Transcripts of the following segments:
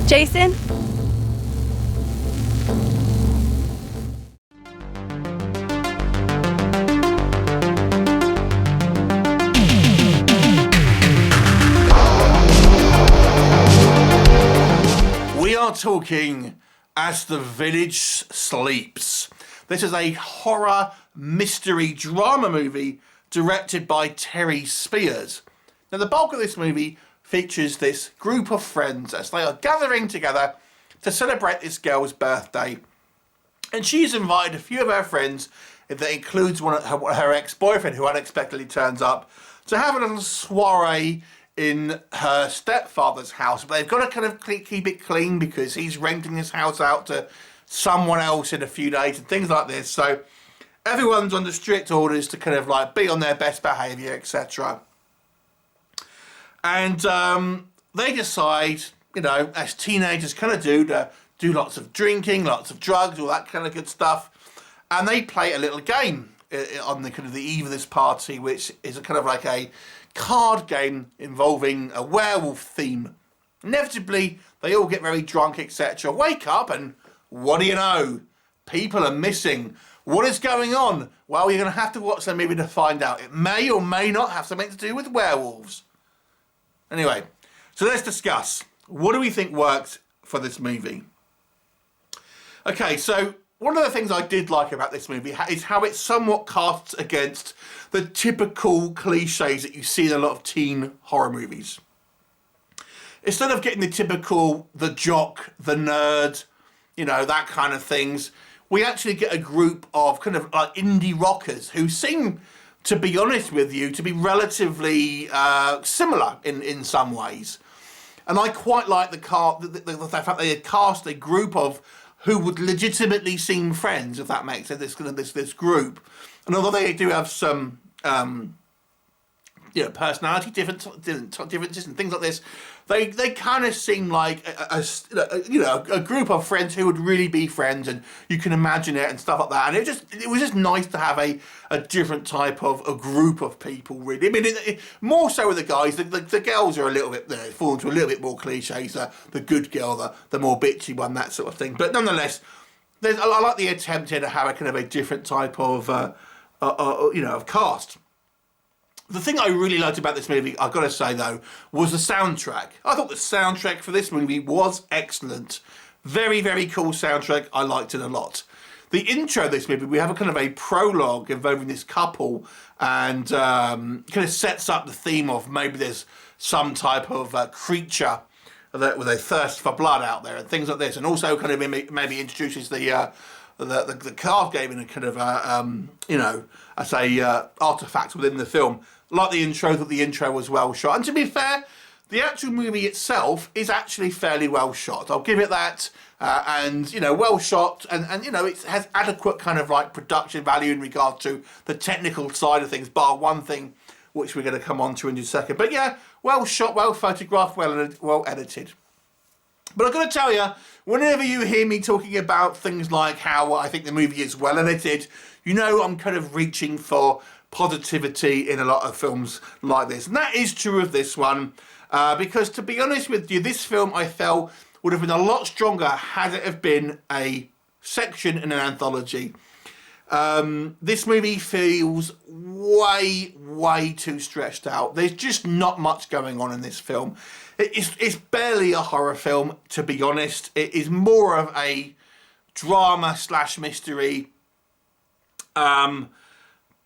Jason? We are talking As the Village Sleeps. This is a horror mystery drama movie directed by Terry Spears. Now, the bulk of this movie features this group of friends as they are gathering together to celebrate this girl's birthday. And she's invited a few of her friends, that includes her ex-boyfriend who unexpectedly turns up, to have a little soiree in her stepfather's house. But they've got to kind of keep it clean because he's renting his house out to someone else in a few days and things like this. So everyone's under strict orders to kind of like be on their best behaviour, etc. And they decide, you know, as teenagers kind of do, to do lots of drinking, lots of drugs, all that kind of good stuff. And they play a little game on the kind of the eve of this party, which is a kind of like a card game involving a werewolf theme. Inevitably, they all get very drunk, etc. Wake up and what do you know? People are missing. What is going on? Well, you're going to have to watch the movie to find out. It may or may not have something to do with werewolves. Anyway, so let's discuss. What do we think worked for this movie? Okay, so one of the things I did like about this movie is how it somewhat casts against the typical cliches that you see in a lot of teen horror movies. Instead of getting the typical, the jock, the nerd, you know, that kind of things, we actually get a group of kind of like indie rockers who seem, to be honest with you, to be relatively similar in some ways. And I quite like the fact they had cast a group of who would legitimately seem friends, if that makes sense, this group. And although they do have some personality differences and things like this, they kind of seem like a group of friends who would really be friends, and you can imagine it and stuff like that. And it was just nice to have a different type of a group of people, really. I mean, more so with the guys. The girls are a little bit, fall into a little bit more cliches. The good girl, the more bitchy one, that sort of thing. But nonetheless, I like the attempt here to have a kind of a different type of of cast. The thing I really liked about this movie, I've got to say though, was the soundtrack. I thought the soundtrack for this movie was excellent. Very, very cool soundtrack. I liked it a lot. The intro of this movie, we have a kind of a prologue involving this couple, and kind of sets up the theme of maybe there's some type of creature with a thirst for blood out there and things like this, and also kind of maybe introduces the card game in a kind of artifact within the film. Like the intro, that the intro was well shot. And to be fair, the actual movie itself is actually fairly well shot. I'll give it that. And well shot, and it has adequate kind of like production value in regard to the technical side of things, bar one thing which we're going to come on to in a second. But yeah, well shot, well photographed, well edited. But I've got to tell you, whenever you hear me talking about things like how I think the movie is well edited, I'm kind of reaching for positivity in a lot of films like this. And that is true of this one, because to be honest with you, this film I felt would have been a lot stronger had it have been a section in an anthology. This movie feels way too stretched out. There's just not much going on in this film. It's barely a horror film, to be honest. It is more of a drama/mystery.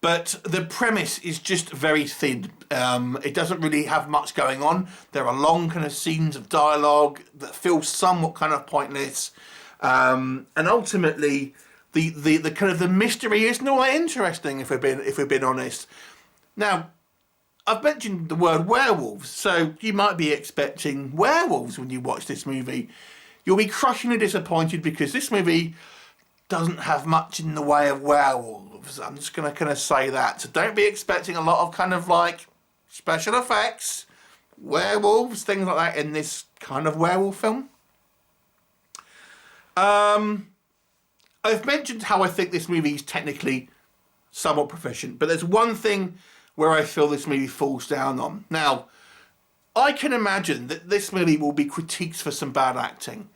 But the premise is just very thin. It doesn't really have much going on. There are long kind of scenes of dialogue that feel somewhat kind of pointless. And ultimately, the kind of the mystery isn't all that interesting, if we've been honest. Now, I've mentioned the word werewolves, so you might be expecting werewolves when you watch this movie. You'll be crushingly disappointed because this movie doesn't have much in the way of werewolves. I'm just going to kind of say that. So don't be expecting a lot of kind of like special effects, werewolves, things like that in this kind of werewolf film. I've mentioned how I think this movie is technically somewhat proficient, but there's one thing where I feel this movie falls down on. Now, I can imagine that this movie will be critiqued for some bad acting.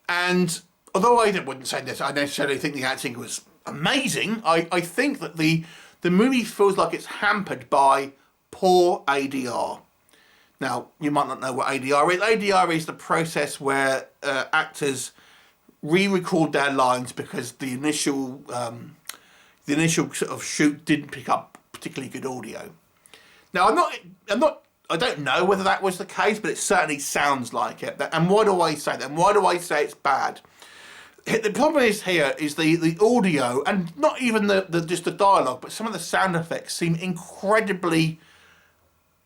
And although I wouldn't say this, I necessarily think the acting was amazing, I think that the movie feels like it's hampered by poor ADR. Now, you might not know what ADR is. ADR is the process where actors re-record their lines because the initial sort of shoot didn't pick up particularly good audio. Now, I don't know whether that was the case, but it certainly sounds like it. And why do I say that? And why do I say it's bad? The problem is here is the audio, and not even just the dialogue, but some of the sound effects seem incredibly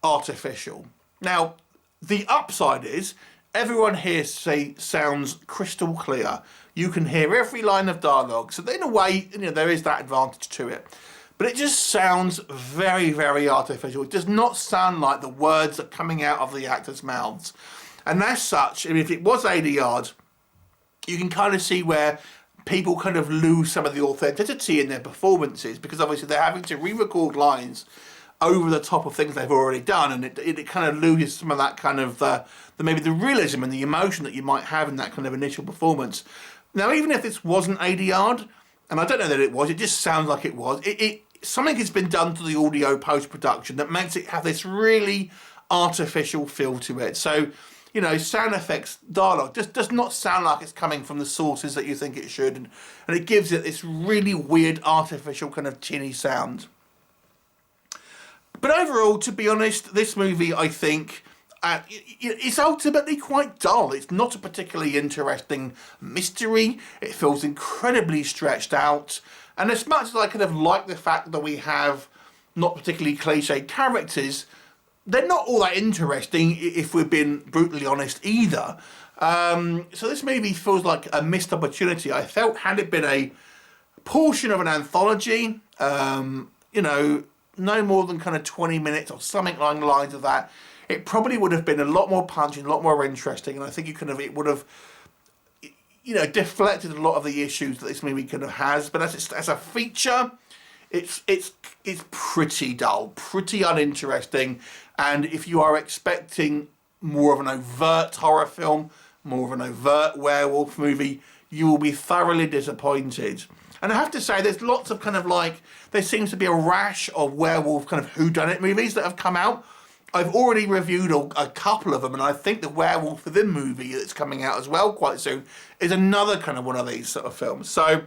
artificial. Now, the upside is everyone here sounds crystal clear. You can hear every line of dialogue. So in a way, there is that advantage to it. But it just sounds very, very artificial. It does not sound like the words are coming out of the actors' mouths. And as such, if it was ADR'd, you can kind of see where people kind of lose some of the authenticity in their performances, because obviously they're having to re-record lines over the top of things they've already done, and it kind of loses some of that kind of maybe the realism and the emotion that you might have in that kind of initial performance. Now, even if this wasn't ADR'd, and I don't know that it was, it just sounds like it was, something has been done to the audio post-production that makes it have this really artificial feel to it. So, sound effects, dialogue just does not sound like it's coming from the sources that you think it should, and it gives it this really weird, artificial kind of tinny sound. But overall, to be honest, this movie, I think, it's ultimately quite dull. It's not a particularly interesting mystery. It feels incredibly stretched out. And as much as I kind of like the fact that we have not particularly cliched characters, they're not all that interesting, if we're being brutally honest, either. So this movie feels like a missed opportunity. I felt, had it been a portion of an anthology, no more than kind of 20 minutes or something along the lines of that, it probably would have been a lot more punching, a lot more interesting, and I think it would have deflected a lot of the issues that this movie kind of has. But as a feature, it's pretty dull, pretty uninteresting, and if you are expecting more of an overt horror film, more of an overt werewolf movie, you will be thoroughly disappointed. And I have to say, there's lots of kind of there seems to be a rash of werewolf kind of whodunit movies that have come out. I've already reviewed a couple of them, and I think the Werewolf Within movie that's coming out as well quite soon is another kind of one of these sort of films. So,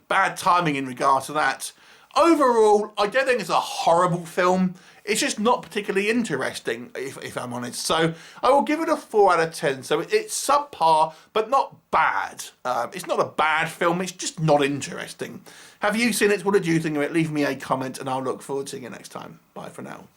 bad timing in regard to that. Overall, I don't think it's a horrible film. It's just not particularly interesting, if I'm honest. So I will give it a 4 out of 10. So it's subpar, but not bad. It's not a bad film. It's just not interesting. Have you seen it? What did you think of it? Leave me a comment, and I'll look forward to seeing you next time. Bye for now.